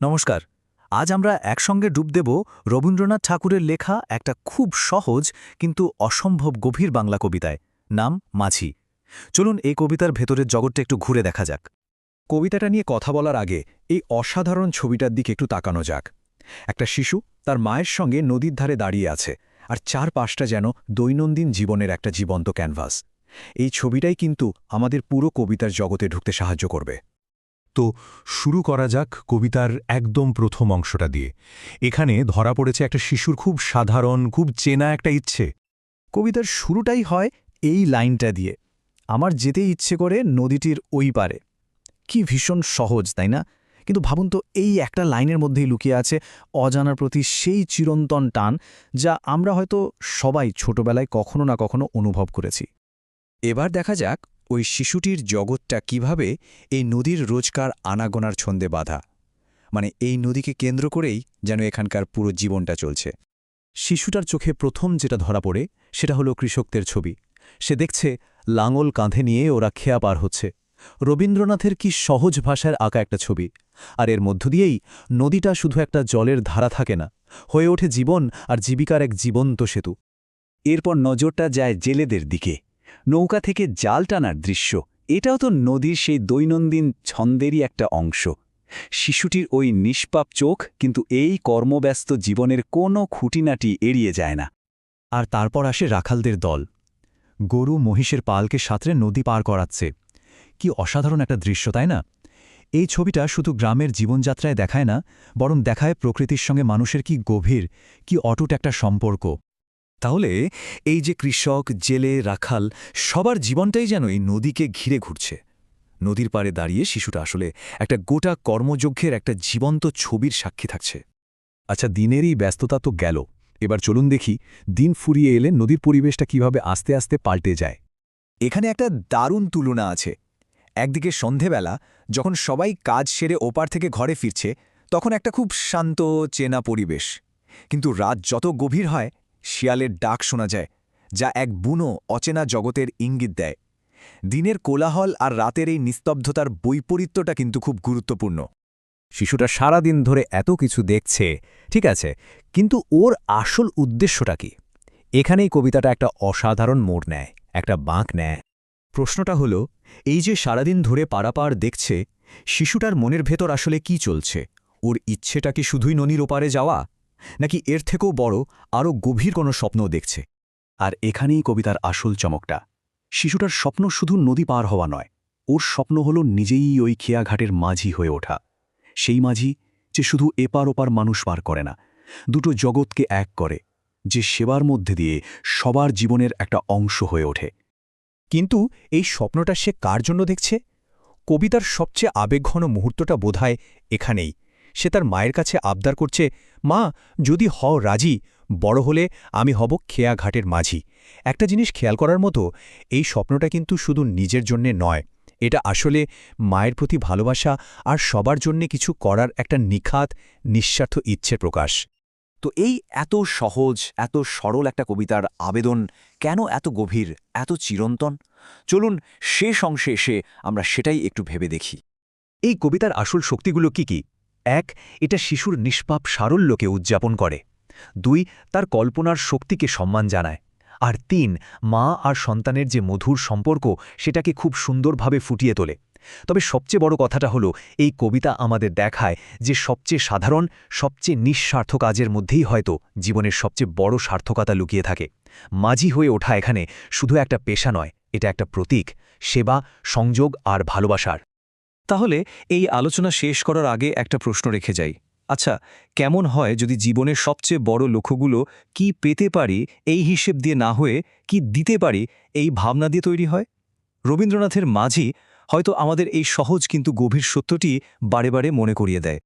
নমস্কার। আজ আমরা একসঙ্গে ডুব দেব রবীন্দ্রনাথ ঠাকুরের লেখা একটা খুব সহজ কিন্তু অসম্ভব গভীর বাংলা কবিতায়, নাম মাঝি। চলুন এই কবিতার ভেতরের জগৎটা একটু ঘুরে দেখা যাক। কবিতাটা নিয়ে কথা বলার আগে এই অসাধারণ ছবিটার দিকে একটু তাকানো যাক। একটা শিশু তার মায়ের সঙ্গে নদীর ধারে দাঁড়িয়ে আছে, আর চারপাশটা যেন দৈনন্দিন জীবনের একটা জীবন্ত ক্যানভাস। এই ছবিটাই কিন্তু আমাদের পুরো কবিতার জগতে ঢুকতে সাহায্য করবে। তো শুরু করা যাক কবিতার একদম প্রথম অংশটা দিয়ে। এখানে ধরা পড়েছে একটা শিশুর খুব সাধারণ, খুব চেনা একটা ইচ্ছে। কবিতার শুরুটাই হয় এই লাইনটা দিয়ে, আমার যেতে ইচ্ছে করে নদীটির ওই পারে। কি ভীষণ সহজ, তাই না? কিন্তু ভাবুন তো, এই একটা লাইনের মধ্যেই লুকিয়ে আছে অজানার প্রতি সেই চিরন্তন টান, যা আমরা হয়তো সবাই ছোটবেলায় কখনো না কখনো অনুভব করেছি। এবার দেখা যাক ওই শিশুটির জগৎটা কিভাবে এই নদীর রোজকার আনাগোনার ছন্দে বাঁধা। মানে এই নদীকে কেন্দ্র করেই যেন এখানকার পুরো জীবনটা চলছে। শিশুটার চোখে প্রথম যেটা ধরা পড়ে সেটা হলো কৃষকদের ছবি। সে দেখছে লাঙল কাঁধে নিয়ে ওরা খেয়া পার হচ্ছে। রবীন্দ্রনাথের কি সহজ ভাষায় আঁকা একটা ছবি। আর এর মধ্য দিয়েই নদীটা শুধু একটা জলের ধারা থাকে না, হয়ে ওঠে জীবন আর জীবিকার এক জীবন্ত সেতু। এরপর নজরটা যায় জেলেদের দিকে, নৌকা থেকে জাল টানার দৃশ্য। এটাও তো নদীর সেই দৈনন্দিন ছন্দেরই একটা অংশ। শিশুটির ওই নিষ্পাপ চোখ কিন্তু এই কর্মব্যস্ত জীবনের কোনো খুঁটিনাটি এড়িয়ে যায় না। আর তারপর আসে রাখালদের দল, গরু মহিষের পালকে সাঁতরে নদী পার করাচ্ছে। কি অসাধারণ একটা দৃশ্য, তাই না? এই ছবিটা শুধু গ্রামের জীবনযাত্রায় দেখায় না, বরং দেখায় প্রকৃতির সঙ্গে মানুষের কি গভীর, কি অটুট একটা সম্পর্ক। তাহলে এই যে কৃষক, জেলে, রাখাল, সবার জীবনটাই যেন এই নদীকে ঘিরে ঘুরছে। নদীর পাড়ে দাঁড়িয়ে শিশুটা আসলে একটা গোটা কর্মযজ্ঞের একটা জীবন্ত ছবির সাক্ষী থাকছে। আচ্ছা, দিনেরই ব্যস্ততা তো গেল, এবার চলুন দেখি দিন ফুরিয়ে এলে নদীর পরিবেশটা কিভাবে আস্তে আস্তে পাল্টে যায়। এখানে একটা দারুণ তুলনা আছে। একদিকে সন্ধেবেলা, যখন সবাই কাজ সেরে ওপার থেকে ঘরে ফিরছে, তখন একটা খুব শান্ত, চেনা পরিবেশ। কিন্তু রাত যত গভীর হয়, শিয়ালের ডাক শোনা যায়, যা এক বুনো অচেনা জগতের ইঙ্গিত দেয়। দিনের কোলাহল আর রাতের এই নিস্তব্ধতার বৈপরীত্যটা কিন্তু খুব গুরুত্বপূর্ণ। শিশুটা সারা দিন ধরে এত কিছু দেখছে, ঠিক আছে, কিন্তু ওর আসল উদ্দেশ্যটা কি? এখানেই কবিতাটা একটা অসাধারণ মোড় নেয়, একটা বাঁক নেয়। প্রশ্নটা হলো, এই যে সারাদিন ধরে পারাপার দেখছে, শিশুটার মনের ভেতর আসলে কি চলছে? ওর ইচ্ছেটা কি শুধুই নদীর ওপারে যাওয়া, নাকি এর থেকেও বড় আরও গভীর কোনো স্বপ্নও দেখছে? আর এখানেই কবিতার আসল চমকটা। শিশুটার স্বপ্ন শুধু নদী পার হওয়া নয়, ওর স্বপ্ন হলো নিজেই ওই খেয়াঘাটের মাঝি হয়ে ওঠা। সেই মাঝি যে শুধু এপার ওপার মানুষ পার করে না, দুটো জগৎকে এক করে, যে সেবার মধ্যে দিয়ে সবার জীবনের একটা অংশ হয়ে ওঠে। কিন্তু এই স্বপ্নটা সে কার জন্য দেখছে? কবিতার সবচেয়ে আবেগঘন মুহূর্তটা বোধহয় এখানেই। সে তার মায়ের কাছে আবদার করছে, মা, যদি হও রাজি, বড় হলে আমি হব খেয়াঘাটের মাঝি। একটা জিনিস খেয়াল করার মতো, এই স্বপ্নটা কিন্তু শুধু নিজের জন্যে নয়, এটা আসলে মায়ের প্রতি ভালোবাসা আর সবার জন্যে কিছু করার একটা নিখাত, নিঃস্বার্থ ইচ্ছের প্রকাশ। তো এই এত সহজ, এত সরল একটা কবিতার আবেদন কেন এত গভীর, এত চিরন্তন? চলুন শেষ অংশে এসে আমরা সেটাই একটু ভেবে দেখি। এই কবিতার আসল শক্তিগুলো কি কি? ১. এটা শিশুর নিষ্পাপ সারল্যকে উদযাপন করে। ২. তার কল্পনার শক্তিকে সম্মান জানায়। আর ৩. মা আর সন্তানের যে মধুর সম্পর্ক, সেটাকে খুব সুন্দরভাবে ফুটিয়ে তোলে। তবে সবচেয়ে বড় কথাটা হলো, এই কবিতা আমাদের দেখায় যে সবচেয়ে সাধারণ, সবচেয়ে নিঃস্বার্থ কাজের মধ্যেই হয়তো জীবনের সবচেয়ে বড় সার্থকতা লুকিয়ে থাকে। মাঝি হয়ে ওঠা এখানে শুধু একটা পেশা নয়, এটা একটা প্রতীক, সেবা, সংযোগ আর ভালোবাসার। তাহলে এই আলোচনা শেষ করার আগে একটা প্রশ্ন রেখে যাই। আচ্ছা, কেমন হয় যদি জীবনের সবচেয়ে বড় লক্ষ্যগুলো কি পেতে পারি এই হিসেব দিয়ে না হয়ে কি দিতে পারি এই ভাবনা দিয়ে তৈরি হয়? রবীন্দ্রনাথের মাঝি হয়তো আমাদের এই সহজ কিন্তু গভীর সত্যটি বারে বারে মনে করিয়ে দেয়।